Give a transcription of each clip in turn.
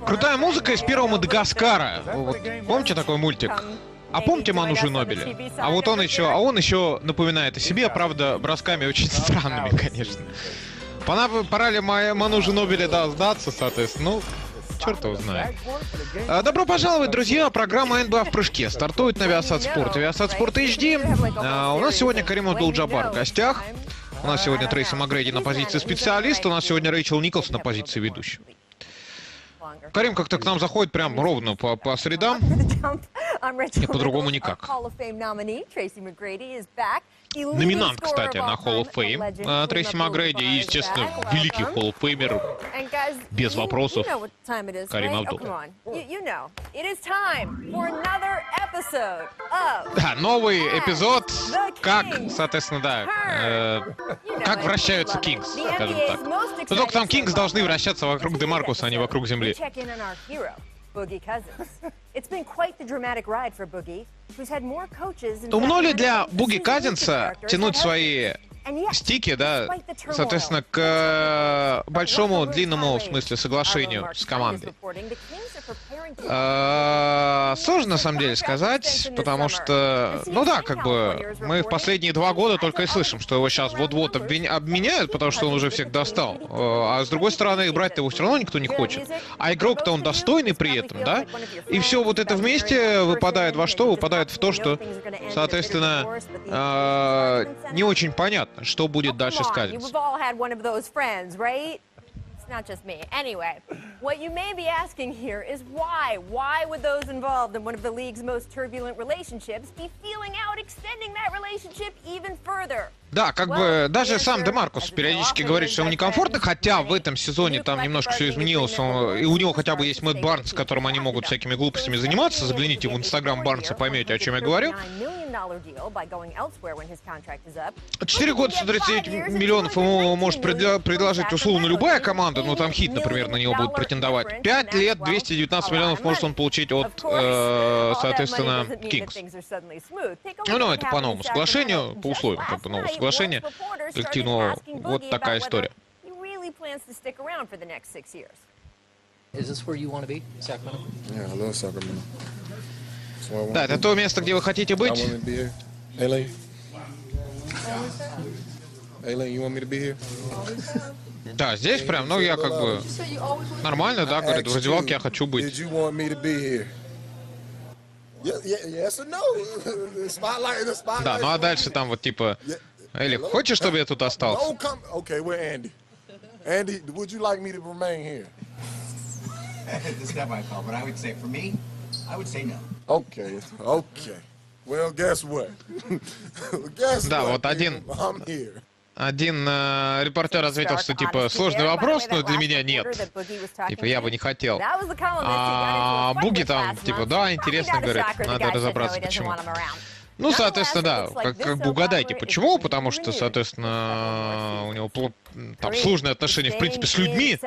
Крутая музыка из первого Мадагаскара. Вот, помните такой мультик? А помните Манужи Нобеля? А вот он еще напоминает о себе, правда, бросками очень странными, конечно. Пора ли Манужи Нобеля сдаться, соответственно? Ну, черт его знает. Добро пожаловать, друзья! Программа НБА в прыжке стартует на Viasat Sport. Viasat Sport HD. У нас сегодня Карим Абдул-Джабар в гостях. У нас сегодня Трейси Макгрейди на позиции специалиста. У нас сегодня Рэйчел Николс на позиции ведущего. Карим как-то к нам заходит прям ровно по средам. И по-другому никак. Номинант, кстати, на Hall of Fame Трейси Макгрейди и, естественно, великий Hall of Famer, без вопросов, Карим Абдул. Да, новый эпизод, как, соответственно, да, как вращаются Кингс, скажем так. Но только там Кингс должны вращаться вокруг Демаркуса, а не вокруг Земли. Умно ли для Буги Казинса тянуть свои стики, да, соответственно, к большому, длинному, в смысле, соглашению с командой? Сложно, на самом деле, сказать, потому что, ну да, как бы, мы в последние 2 года только и слышим, что его сейчас вот-вот обменяют, потому что он уже всех достал. А с другой стороны, брать-то его все равно никто не хочет. А игрок-то он достойный при этом, да? И все вот это вместе выпадает во что? Выпадает в то, что, соответственно, не очень понятно, что будет дальше с Казинсом. Not just me. Anyway, what you may be asking here is why? Why would those involved in one of the league's most turbulent relationships be feeling out extending that relationship even further? Да, как бы даже сам Демаркус периодически говорит, что ему некомфортно, хотя в этом сезоне там немножко все изменилось, и у него хотя бы есть Мэтт Барнс, с которым они могут всякими глупостями заниматься. Загляните в Инстаграм Барнса, поймете, о чем я говорю. 4 года, 139 миллионов ему может предложить условно любая команда, но там Хит, например, на него будет претендовать. 5 лет, 219 миллионов может он получить от, соответственно, Кингс. Ну, это по новому соглашению, по условиям, как бы нового соглашения коллективного. Вот такая история. Да, это то место, где вы хотите быть. Да, здесь прям, ну я как бы нормально, да, говорит, в раздевалке я хочу быть. Да, ну а дальше там вот типа, Элли, хочешь, чтобы я тут остался? Да, вот один репортер ответил, что типа сложный вопрос, но для меня нет. Типа я бы не хотел. А Буги там типа да, интересно, говорит, надо разобраться почему. Ну, соответственно, да, как бы угадайте почему, потому что, соответственно, у него там сложные отношения, в принципе, с людьми.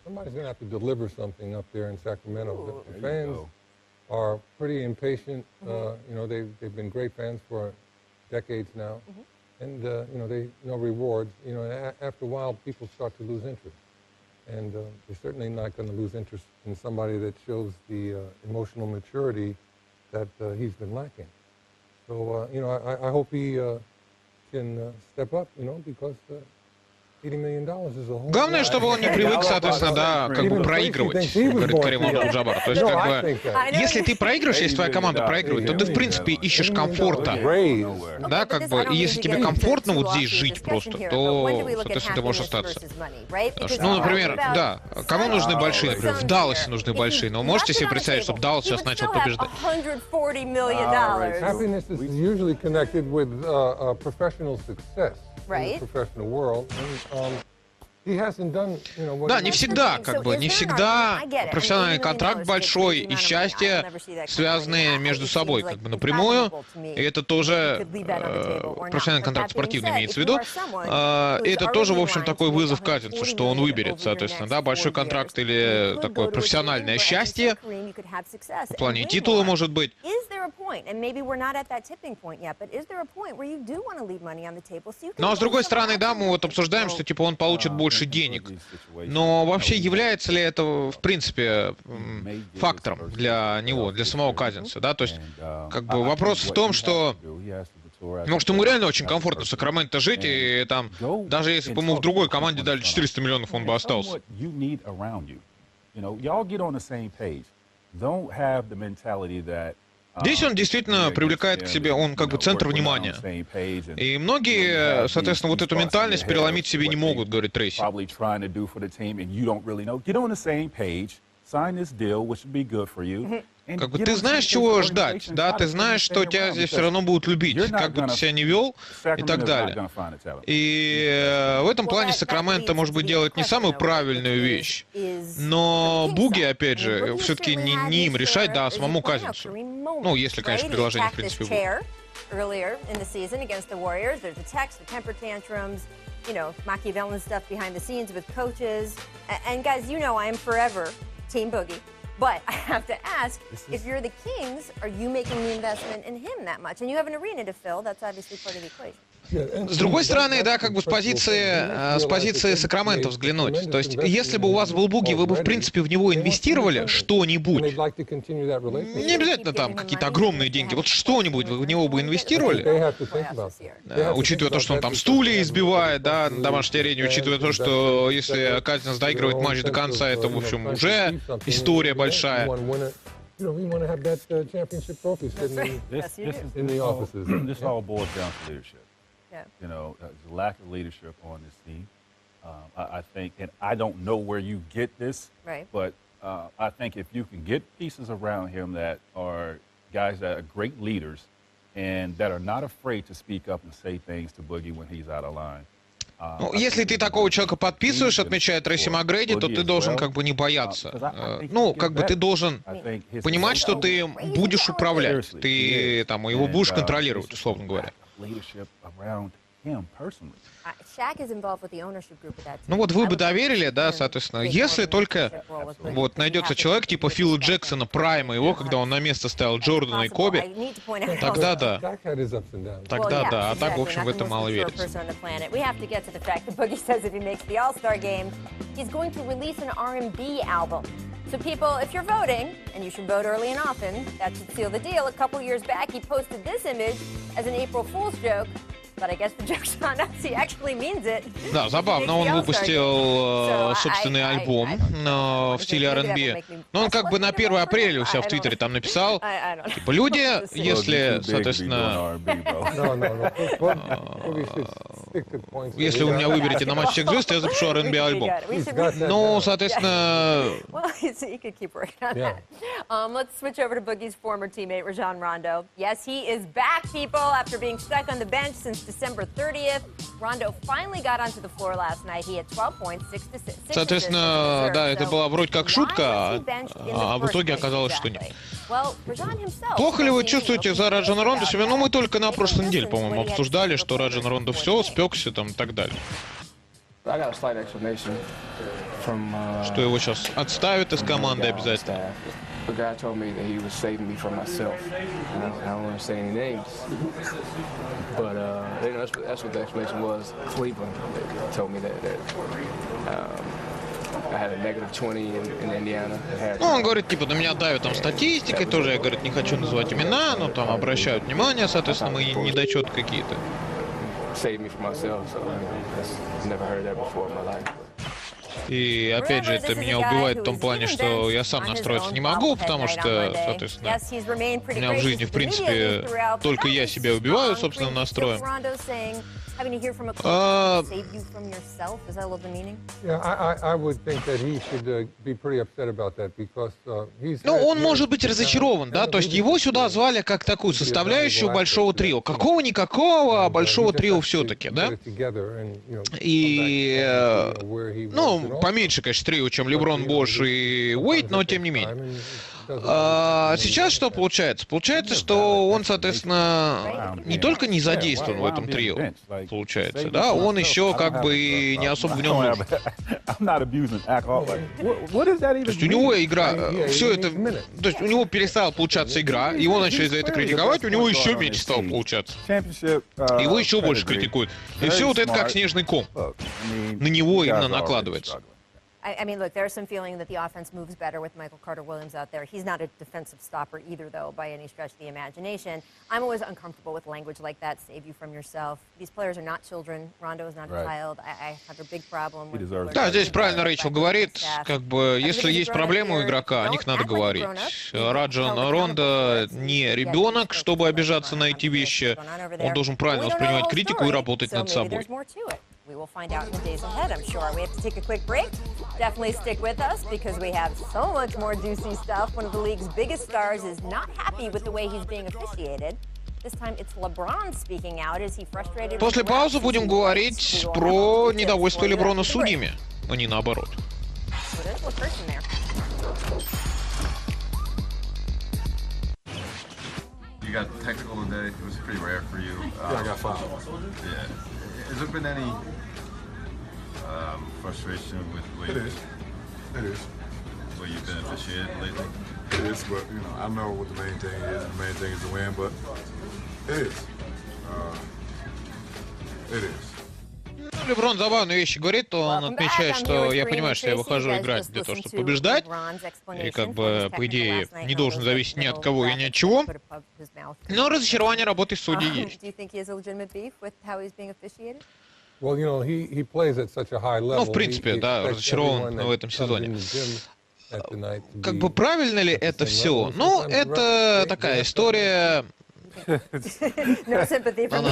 Somebody's going to have to deliver something up there in Sacramento. The fans are pretty impatient. You know, they've been great fans for decades now. And, you know, they know rewards. You know, after a while, people start to lose interest. And they're certainly not going to lose interest in somebody that shows the emotional maturity that he's been lacking. So, you know, I hope he can step up, you know, because... Главное, чтобы он не привык, соответственно, да, как бы проигрывать, говорит Карим Абдул-Джабар. То есть, как бы, если ты проигрываешь, если твоя команда проигрывает, то ты, в принципе, ищешь комфорта. Да, как бы, и если тебе комфортно вот здесь жить просто, то, соответственно, ты можешь остаться. Ну, например, да, кому нужны большие, например, в Далласе нужны большие, но можете себе представить, чтобы Даллас сейчас начал побеждать? Right. In the professional world. And, Да, не всегда, как бы, не всегда профессиональный контракт большой и счастье связаны между собой, как бы, напрямую. И это тоже профессиональный контракт спортивный имеется в виду. И это тоже, в общем, такой вызов Казинцу, что он выберет, соответственно, да, большой контракт или такое профессиональное счастье. В плане титула, может быть. Ну, а с другой стороны, да, мы вот обсуждаем, что, типа, он получит больше денег. Но вообще является ли это, в принципе, фактором для него, для самого Казинца, да? То есть, как бы, вопрос в том, что, может, ему реально очень комфортно в Сакраменто жить, и там, даже если бы ему в другой команде дали 400 миллионов, он бы остался. Здесь он действительно привлекает к себе, он как бы центр внимания. И многие, соответственно, вот эту ментальность переломить себе не могут, говорит Трейси. Как бы ты знаешь, чего ждать, да, ты знаешь, что тебя здесь все равно будут любить, как бы ты себя не вел и так далее. И в этом плане Сакраменто, может быть, делает не самую правильную вещь, но Буги, опять же, все-таки не им решать, да, а самому Казинцу. Ну, если, конечно, предложение, в принципе, будет. Earlier in the season against the Warriors, there's a text, the temper tantrums, you know, Machiavellian stuff behind the scenes with coaches. And guys, you know I am forever Team Boogie. But I have to ask, if you're the Kings, are you making the investment in him that much? And you have an arena to fill, that's obviously part of the equation. С другой стороны, да, как бы с позиции Сакраменто взглянуть. То есть, если бы у вас был Буги, вы бы, в принципе, в него инвестировали что-нибудь. Не обязательно там какие-то огромные деньги. Вот что-нибудь вы в него бы инвестировали. Учитывая то, что он там стулья избивает, да, на домашней арене, учитывая то, что если Казинц доигрывает матч до конца, это, в общем, уже история большая. You know, the lack of leadership on this team. I think, and I don't know where you get this, right. But I think if you can get pieces around him that are guys that are great leaders and that are not afraid to speak up and say things to Boogie when he's out of line. Ну, если ты такого человека подписываешь, отмечает Трейси Макгрейди, то ты должен как бы не бояться. Ну, как бы ты должен понимать, что ты будешь управлять, ты там его будешь контролировать, условно говоря. Ну вот вы бы доверили, да, соответственно, если только вот найдется человек типа Фила Джексона, прайма его, когда он на место ставил Джордана и Коби, тогда да. Тогда да, а так, в общем, в это мало верится. So people, if you're voting, and you should vote early and often, that should seal the deal. A couple years back, he posted this image as an April Fool's joke, but I guess the joke's on us. He actually means it. Да, забавно, он выпустил собственный альбом в стиле R&B. Но он как бы на 1 апреля у себя в Твиттере там написал, типа, люди, если, соответственно, если вы меня выберете на матч всех звезд, я запишу R&B альбом. Ну, соответственно... He could keep working on that. Let's switch over to Boogie's former teammate, Rajon Rondo. Yes, he is back, people, after being stuck on the bench since December 30th. Rondo finally got onto the floor last night. He had 12 points, 6 assists. Соответственно, да, это была вроде как шутка, а в итоге оказалось, что нет. Плохо ли вы чувствуете за Раджона Рондо себя? Ну, мы только на прошлой неделе, по-моему, обсуждали, что Раджон Рондо все, спекся там и так далее. Что его сейчас отставят из команды обязательно. The guy told me that he was saving me from myself. I don't want to say any names, but you know, that's what the explanation was. Cleveland told me that I had a negative 20 in Indiana. Ну, он говорит, типа, на меня давят там статистикой тоже. Я, говорит, не хочу называть имена, но там обращают внимание, соответственно, мои недочеты какие-то. Save me from myself, so I've never heard that before in my life. И опять же, это меня убивает в том плане, что я сам настроиться не могу, потому что, соответственно, у меня в жизни, в принципе, только я себя убиваю собственным настроем. Having to hear from a coach save you from yourself, is that a little demeaning? Yeah, I would think that he should be pretty upset about that because he's. Ну, он может быть разочарован, да, то есть его сюда звали как такую составляющую большого трио. Какого-никакого, а большого трио все-таки, да? И, ну, поменьше, конечно, трио, чем Леброн, Бош и Уэйд, но тем не менее. Сейчас что получается? Получается, что он, соответственно, не только не задействован в этом трио, получается, да, он еще как бы не особо в нем нужен. То есть у него игра, все это, то есть у него перестала получаться игра, его начали за это критиковать, у него еще меньше стало получаться. Его еще больше критикуют. И все вот это как снежный ком на него именно накладывается. I mean, look, there's some feeling that the offense moves better with Michael Carter-Williams out there. He's not a defensive stopper either, though, by any stretch of the imagination. I'm always uncomfortable with language like that, save you from yourself. These players are not children. Rondo is not a child. I have a big problem with... Да, здесь правильно Рэйчел говорит, как бы, если есть проблемы у игрока, о них надо говорить. Раджан Рондо не ребенок, чтобы обижаться на эти вещи. Он должен правильно воспринимать критику и работать над собой. We will find out in the days ahead, I'm sure. We have to take a quick break. Definitely stick with us because we have so much more juicy stuff. One of the league's biggest stars is not happy with the way he's being officiated. This time it's LeBron speaking out. Is he frustrated? После паузы будем говорить про недовольство Леброна судьями, а не наоборот. You got technical today. It was pretty rare for you. Yeah, I got fouled. Yeah. Has there been any frustration with the way It is. Where you've been officiated lately? It is, but you know, I know what the main thing is. The main thing is to win, but it is. It is. Леброн забавные вещи говорит, он отмечает, что я понимаю, что я выхожу играть для того, чтобы побеждать, и как бы, по идее, не должен зависеть ни от кого и ни от чего, но разочарование работы судей есть. Ну, в принципе, да, разочарован в этом сезоне. Как бы правильно ли это все? Ну, это такая история... Она,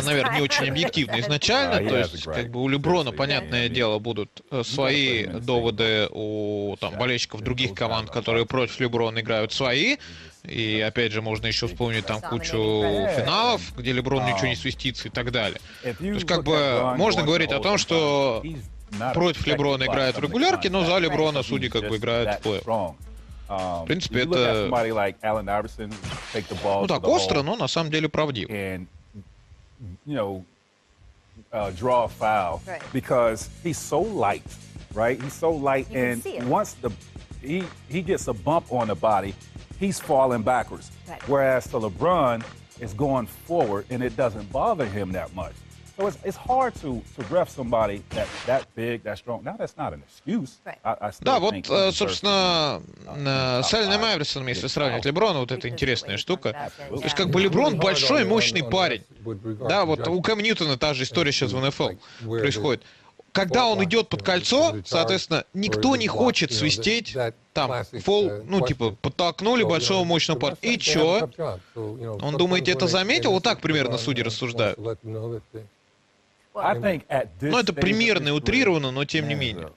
наверное, не очень объективна изначально, то есть, как бы у Леброна, понятное дело, будут свои доводы, у там болельщиков других команд, которые против Леброна играют, свои. И, опять же, можно еще вспомнить там кучу финалов, где Леброн ничего не свистится и так далее. То есть, как бы, можно говорить о том, что против Леброна играют в регулярке, но за Леброна судьи как бы играют в плей-офф. В принципе, это, ну так остро, но на самом деле правдиво. Draw a foul because he's so light, right? He's so light, and once he gets a bump on the body, he's falling backwards. Whereas the LeBron is going forward, and it doesn't bother him that much. So it's hard to ref somebody that big, that strong. Now that's not an excuse. Да, вот, собственно, с Алленом Айверсоном, если сравнивать Леброна, вот эта интересная штука. То есть, как бы Леброн большой, мощный парень. Да, вот у Кэма Ньютона та же история сейчас в НФЛ происходит. Когда он идет под кольцо, соответственно, никто не хочет свистеть, там, фол, ну, типа, подтолкнули большого мощного парня. И чё? Он, думаете, это заметил? Вот так примерно судьи рассуждают. Ну, это примерно и утрировано, но тем не менее.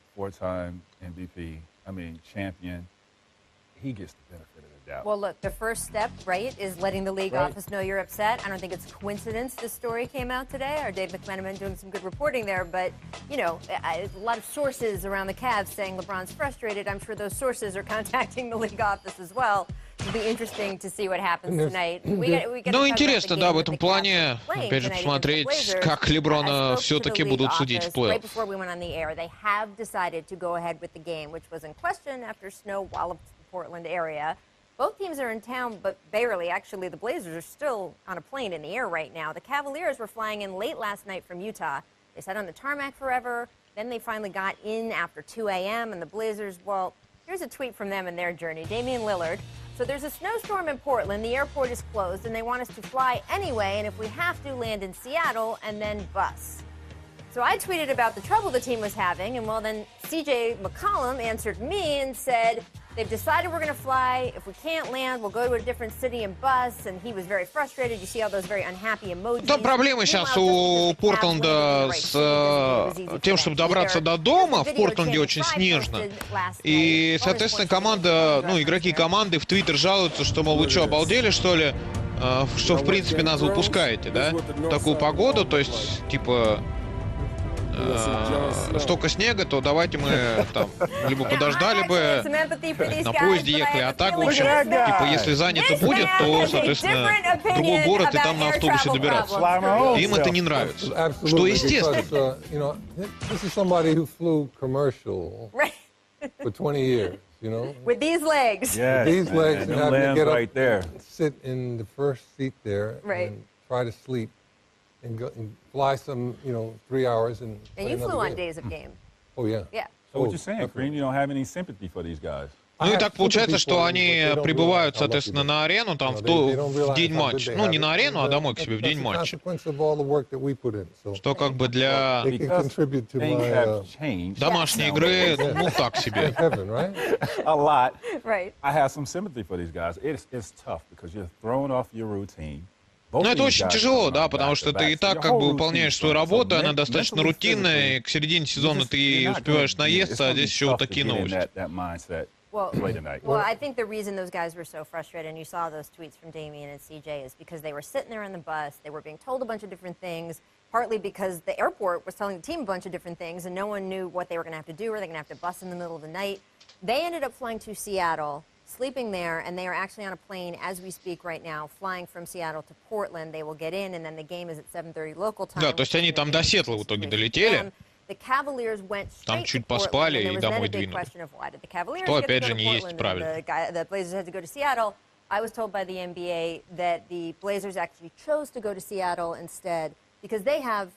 Well, look, the first step, right, is letting the league office know you're upset. I don't think it's a coincidence this story came out today. Our Dave McMenamin doing some good reporting there. But, you know, a lot of sources around the Cavs saying LeBron's frustrated. I'm sure those sources are contacting the league office as well. It'll be interesting to see what happens tonight. Ну, интересно, да, в этом плане, опять же, посмотреть, как Леброна все-таки будут судить в плей-офф. They have decided to go ahead with the game, which was in question after snow walloped the Portland area. Both teams are in town, but barely. Actually, the Blazers are still on a plane in the air right now. The Cavaliers were flying in late last night from Utah. They sat on the tarmac forever. Then they finally got in after 2 a.m. And the Blazers, well, here's a tweet from them in their journey. Damian Lillard. So there's a snowstorm in Portland. The airport is closed, and they want us to fly anyway. And if we have to, land in Seattle and then bus. So I tweeted about the trouble the team was having, and well, then CJ McCollum answered me and said, They've decided we're going to fly. If we can't land, we'll go to a different city and bus. And he was very frustrated. You see all those very unhappy emojis. Там проблемы сейчас у Портленда с тем, чтобы добраться до дома. В Портленде очень снежно. И, соответственно, команда, ну, игроки команды в Твиттер жалуются, что, мол, вы что, обалдели, что ли? Что, в принципе, нас выпускаете, да? В такую погоду, то есть, типа... столько снега, то давайте мы там либо подождали бы, на поезде ехали, а так, в общем, типа, если занято будет, то, соответственно, другой город и там на автобусе добираться. Им это не нравится, что естественно. You know, with these legs. Yes, with these legs, and have to get up, right there. sit in the first seat there, right, and try to sleep, and go and fly some, 3 hours and. And you flew on days of game. Oh yeah. Yeah. So what you're saying, Kareem, you don't have any sympathy for these guys. Ну и так получается, что они прибывают, соответственно, на арену там в день матча. Ну, не на арену, а домой к себе в день матча. Что как бы для домашней игры, ну, так себе. A lot. I have some sympathy for these guys. It's tough because you're thrown off your routine. Ну, это очень тяжело, да, потому что ты и так как бы выполняешь свою работу, она достаточно рутинная, и к середине сезона ты успеваешь наесться, а здесь еще вот такие новости. Well, I think the reason those guys were so frustrated, and you saw those tweets from Damian and CJ, is because they were sitting there on the bus, they were being told a bunch of different things, partly because the airport was telling the team a bunch of different things, and no one knew what they were going to have to do. Were they going to have to bus in the middle of the night? They ended up flying to Seattle, sleeping there, and they are actually on a plane as we speak right now, flying from Seattle to Portland. They will get in, and then the game is at 7:30 local time. Да, то есть они там до Сиэтла в итоге долетели. Там чуть поспали и домой двинули. Что, опять же, не есть правильно. I was told by the NBA that the Blazers actually chose to go to Seattle instead because they have,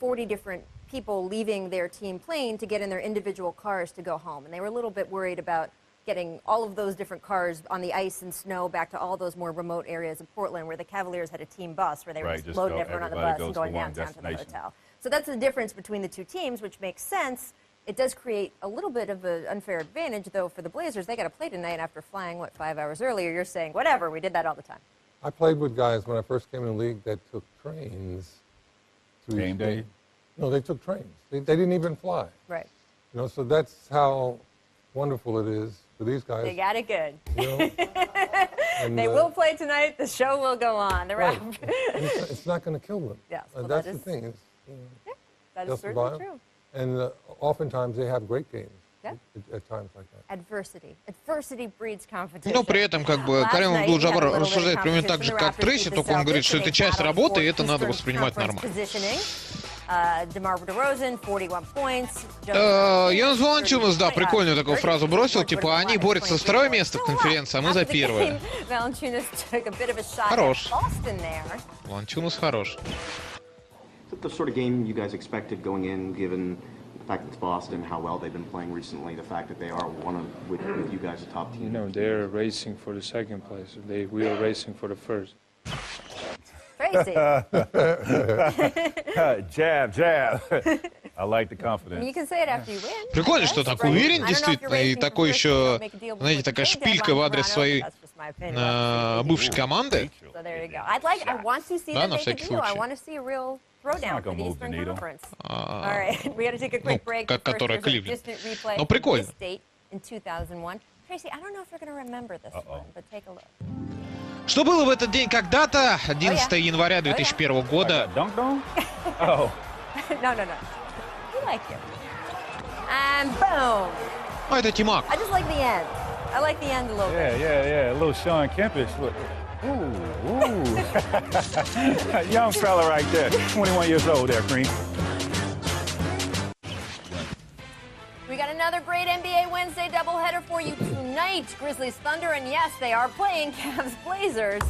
40 different people leaving their team plane to get in their individual cars to go home. And they were a little bit worried about getting all of those different cars on the ice and snow back to all those more remote areas of Portland where the Cavaliers had a team bus where they were just loading everyone on the bus and going downtown to the hotel. So that's the difference between the two teams, which makes sense. It does create a little bit of an unfair advantage, though, for the Blazers. They got to play tonight after flying, 5 hours earlier. You're saying, whatever, we did that all the time. I played with guys when I first came in the league that took trains to game day. No, they took trains. They didn't even fly. Right. So that's how wonderful it is for these guys. They got it good. And, they will play tonight. The show will go on. Right. It's not going to kill them. Yeah, well, that's the thing. That is certainly true. And oftentimes they have great games at times like that. Adversity breeds competition. Но при этом, как бы, Карри Абдул-Джабар рассуждает примерно так же, как Трейси, только он говорит, что это часть работы, и это надо воспринимать нормально. Янс Valanciunas, да, прикольную такую фразу бросил, типа, они борются за второе место в конференции, а мы за первое. Хорош. Valanciunas хорош. Is it the sort of game you guys expected going in, given the fact that it's Boston, how well they've been playing recently, the fact that they are with you guys, a top team? They're racing for the second place. We are racing for the first. Crazy. Jab. I like the confidence. You can say it after you win. Прикольно, что так уверен, действительно, и такой еще, знаете, такая шпилька в адрес своей бывшей команды. Да, на всякий случай. Которая Кливленд. Ну, прикольно. Что было в этот день когда-то, 11 января 2001 года? Ну, это Тимак. I like the end a little bit. Yeah. A little Sean Kempish. Ooh. Young fella right there. 21 years old there, Kareem. We got another great NBA Wednesday doubleheader for you tonight. Grizzlies Thunder, and yes, they are playing Cavs Blazers.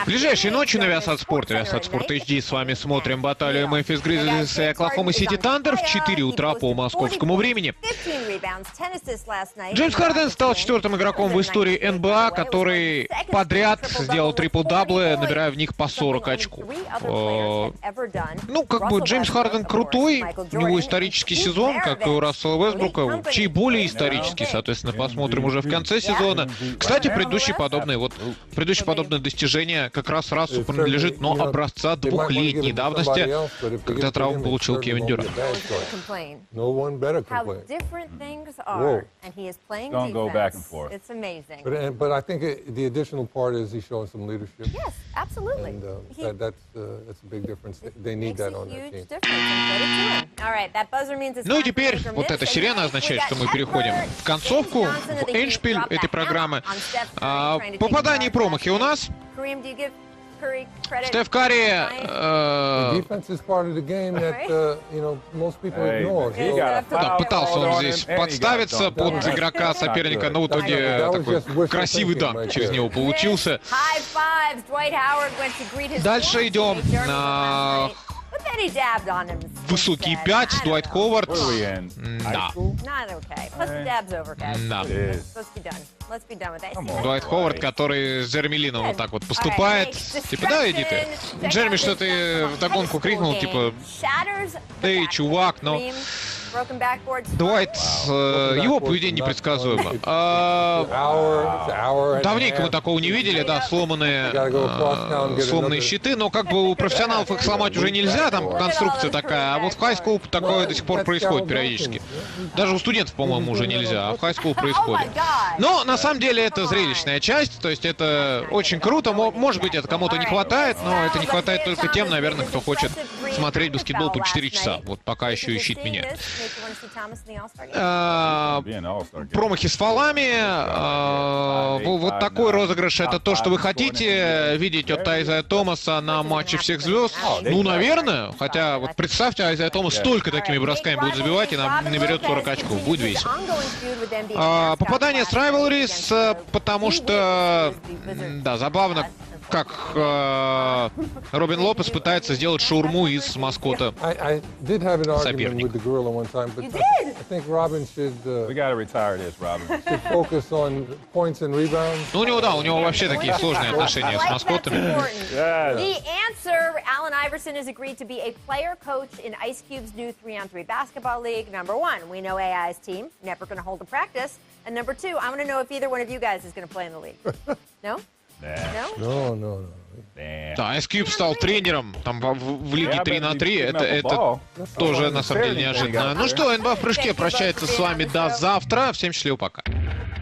Ближайшей ночью на Viasat Sport и Viasat Sport HD с вами смотрим баталию Мемфис Гризлис и Оклахома Сити Тандер в 4 утра по московскому времени. Джеймс Харден стал 4-м игроком в истории НБА, который подряд сделал трипл-даблы, набирая в них по 40 очков. Ну, как бы Джеймс Харден крутой, у него исторический сезон, как и у Рассела Уэстбрука, чей более исторический, соответственно, посмотрим уже в конце сезона. Кстати, предыдущее подобное достижение как раз Рассу принадлежит, но образца двухлетней давности, когда травму получил Кевин Дюрант. Don't go back and forth. It's amazing. But I think the additional part is he's showing some leadership. Yes, absolutely. And that's a big difference. They need that on that team. Ну и теперь вот эта сирена означает, что мы переходим в концовку, в эндшпиль этой программы. Попадания и промахи у нас. Стеф Карри да, пытался он здесь подставиться под игрока соперника, но в итоге такой красивый данк через него получился. Дальше идем на высокий 5, Дуайт Ховард. Да. Да. Дуайт Ховард, который с Джереми Лином вот так вот поступает. Типа, да, иди ты. Джереми что-то вдогонку крикнул, типа, эй, чувак, но... Дуайт, его поведение непредсказуемо. Давненько мы такого не видели, да, сломанные щиты, но как бы у профессионалов их сломать уже нельзя, там конструкция такая, а вот в хай-скул такое до сих пор происходит периодически. Даже у студентов, по-моему, уже нельзя, а в хай-скул происходит. Но на самом деле это зрелищная часть, то есть это очень круто, может быть, это кому-то не хватает, но это не хватает только тем, наверное, кто хочет смотреть баскетбол по 4 часа, вот пока еще и щит меняет. Промахи с фолами. Вот такой розыгрыш — это то, что вы хотите видеть от Айзая Томаса на матче всех звезд? Ну, наверное. Хотя, вот представьте, Айзая Томас столько такими бросками будет забивать и наберет 40 очков. Будет весело. Попадание с Rivalries, потому что, да, забавно, как Робин Лопес пытается сделать шаурму из маскота соперника. Ну, у него, да, у него вообще такие сложные отношения с маскотами. Allen Iverson has agreed to be a player coach in Ice Cube's new 3-on-3 basketball league. Number one, we know AI's team never going to hold a practice. And number two, I want to know if either one of you guys is going to play in the league. No? No. Да, Ice Cube стал тренером там в лиге 3-на-3. Это тоже на самом деле неожиданно. Ну что, НБА в прыжке прощается с вами до завтра. Всем счастливо, пока.